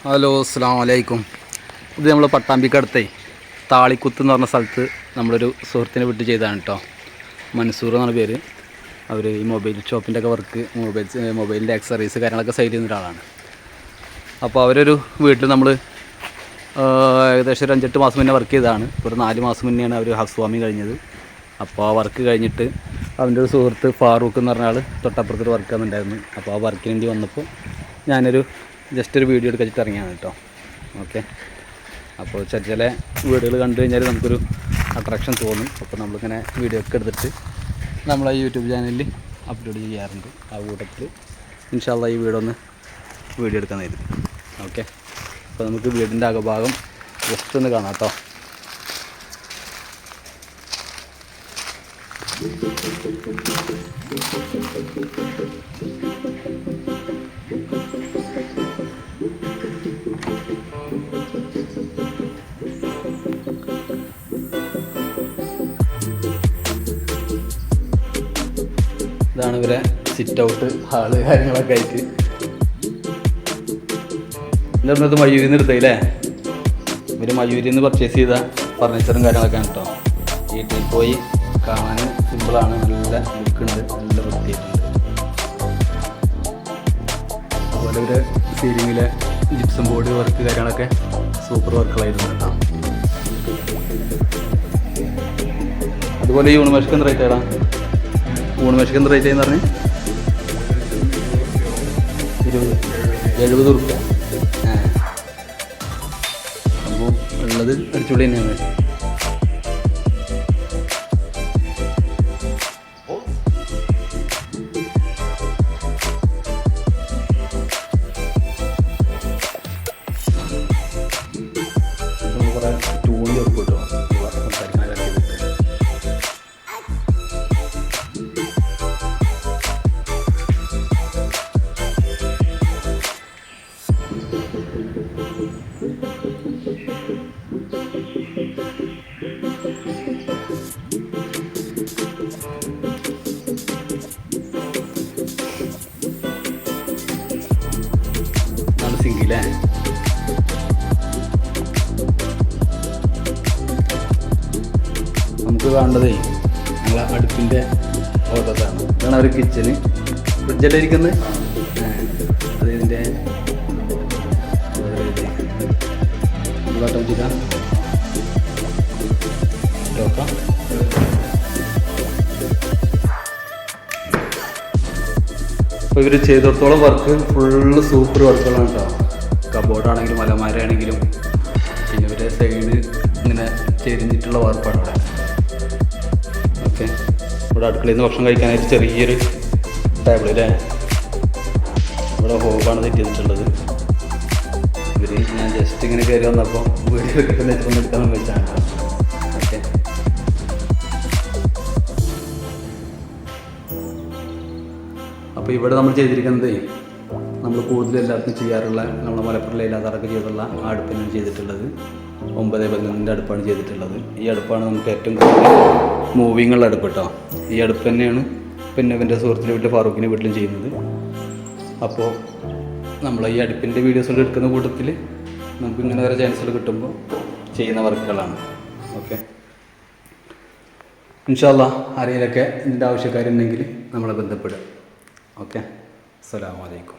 Hello, അസ്സലാമു അലൈക്കും. ഇത് നമ്മൾ പട്ടാമ്പിക്കടുത്തേ താളിക്കുത്ത് എന്ന് പറഞ്ഞ സ്ഥലത്ത് നമ്മളൊരു സുഹൃത്തിനെ വിട്ട് ചെയ്തതാണ് കേട്ടോ. മൻസൂർ എന്നാണ് പേര്. അവർ ഈ മൊബൈൽ ഷോപ്പിൻ്റെ ഒക്കെ വർക്ക്, മൊബൈലിൻ്റെ ആക്സറീസ് കാര്യങ്ങളൊക്കെ സെയിൽ ചെയ്യുന്ന ഒരാളാണ്. അപ്പോൾ അവരൊരു വീട്ടിൽ നമ്മൾ ഏകദേശം ഒരു 5-8 മാസം മുന്നേ വർക്ക് ചെയ്തതാണ്. ഒരു 4 മാസം മുന്നെയാണ് അവർ ഹൗസ് വാമിങ് കഴിഞ്ഞത്. അപ്പോൾ ആ വർക്ക് കഴിഞ്ഞിട്ട് അവൻ്റെ ഒരു സുഹൃത്ത് ഫാറൂഖ് എന്ന് പറഞ്ഞ ആൾ തൊട്ടപ്പുറത്തൊരു വർക്ക് വന്നിട്ടുണ്ടായിരുന്നു. അപ്പോൾ ആ വർക്കിന് വേണ്ടി വന്നപ്പോൾ ഞാനൊരു ജസ്റ്റ് ഒരു വീഡിയോ എടുക്കാൻ ഇറങ്ങിയാണ് കേട്ടോ. ഓക്കെ, അപ്പോൾ ചില വീഡിയോകൾ കണ്ടു കഴിഞ്ഞാൽ നമുക്കൊരു അട്രാക്ഷൻ തോന്നും. അപ്പോൾ നമ്മളിങ്ങനെ വീഡിയോ ഒക്കെ എടുത്തിട്ട് നമ്മളെ യൂട്യൂബ് ചാനലിൽ അപ്ലോഡ് ചെയ്യാറുണ്ട്. ആ കൂട്ടത്തിൽ ഇൻഷാ അല്ലാഹ് ഈ വീഡിയോ എടുക്കാൻ തരും. ഓക്കെ, അപ്പോൾ നമുക്ക് വീടിൻ്റെ അകഭാഗം ജസ്റ്റ് ഒന്ന് കാണാം കേട്ടോ. ഇതാണ് ഇവരെ സിറ്റ് ഔട്ട്, ഹാള് കാര്യങ്ങളൊക്കെ ആയിട്ട്. ഇത് മയൂരിൽ നിന്ന് എടുത്തല്ലേ? ഇവർ മയൂരിൽ നിന്ന് പർച്ചേസ് ചെയ്ത ഫർണിച്ചറും കാര്യങ്ങളൊക്കെയാണ് കേട്ടോ. വീട്ടിൽ പോയി കാണാൻ സിമ്പിളാണ്, നല്ല ലുക്കുണ്ട്, നല്ല വൃത്തിയായിട്ടുണ്ട്. അതുപോലെ ഇവർ സീലിങ്ങിലെ ജിപ്സം ബോർഡ് വർക്ക് കാര്യങ്ങളൊക്കെ സൂപ്പർ വർക്കുകളായിരുന്നു കേട്ടോ. അതുപോലെ ഈ ഊണുമേശക്ക് എന്ത് റേറ്റ് ആടാ? ഊണുമേശക്ക് എന്ത് റേറ്റ് ആയെന്ന് പറഞ്ഞ് 70 റുപ്യ. അപ്പോൾ ഉള്ളത് അടിച്ചുപൊളി തന്നെയാണ്. കുറേ ടൂളി ഒക്കെ കിട്ടുമോ സംസാരിക്കാനൊക്കെ ചെയ്തിട്ട്. സിങ്കിലേ നമുക്ക് കാണേണ്ടതേ ഞങ്ങളെ അടുപ്പിൻ്റെ ഓട്ടത്താണ്. ഇതാണ് അവർ കിച്ചന്. ഫ്രിഡ്ജല്ലേ ഇരിക്കുന്നത്? അത് ഇതിൻ്റെ ഓട്ടോമാറ്റിക്കാണ്. നോക്കാം. അപ്പോൾ ഇവർ ചെയ്തിടത്തോളം വർക്ക് ഫുള്ള് സൂപ്പർ വർക്കുകളാണ് കേട്ടോ. കബോർഡാണെങ്കിലും അലമാരയാണെങ്കിലും, പിന്നെ ഇവരെ സൈഡ് ഇങ്ങനെ ചെരിഞ്ഞിട്ടുള്ള വാർപ്പാണ് ഇവിടെ. ഓക്കെ, ഇവിടെ അടുക്കളയിൽ നിന്ന് ഭക്ഷണം കഴിക്കാനായിട്ട് ചെറിയൊരു ടേബിൾ അല്ലേ? ഇവിടെ ഹോബാണ് സെറ്റ് ചെയ്തിട്ടുള്ളത്. ഇവർ ഞാൻ ജസ്റ്റ് ഇങ്ങനെ കയറി വന്നപ്പോൾ വീഡിയോ കിട്ടുന്ന എടുക്കാൻ വെച്ചാണ്. ഓക്കെ, അപ്പോൾ ഇവിടെ നമ്മൾ ചെയ്തിരിക്കുന്നത് നമ്മൾ കൂടുതൽ എല്ലാവർക്കും ചെയ്യാറുള്ള നമ്മളെ മലപ്പുറം ഇല്ലാത്തവരൊക്കെ ചെയ്തുള്ള ആ അടുപ്പിനാണ് ചെയ്തിട്ടുള്ളത്. 9-11 അടുപ്പാണ് ചെയ്തിട്ടുള്ളത്. ഈ അടുപ്പാണ് നമുക്ക് ഏറ്റവും കൂടുതൽ മൂവിങ് ഉള്ള അടുപ്പ് കേട്ടോ. ഈ അടുപ്പ് തന്നെയാണ് പിന്നെ എൻ്റെ സുഹൃത്തിൻ്റെ വീട്ടിൽ ഫാറൂഖിൻ്റെ വീട്ടിലും ചെയ്യുന്നത്. അപ്പോൾ നമ്മൾ ഈ അടുപ്പിൻ്റെ വീഡിയോസുകൾ എടുക്കുന്ന കൂട്ടത്തിൽ നമുക്ക് ഇങ്ങനെ വേറെ ചാൻസുകൾ കിട്ടുമ്പോൾ ചെയ്യുന്ന വർക്കുകളാണ്. ഓക്കെ, ഇൻഷാ അല്ലാഹ് ആരെങ്കിലൊക്കെ ഇതിൻ്റെ ആവശ്യക്കാരുണ്ടെങ്കിൽ നമ്മളെ ബന്ധപ്പെടുക. ഓക്കെ, അസ്സലാമു അലൈക്കും.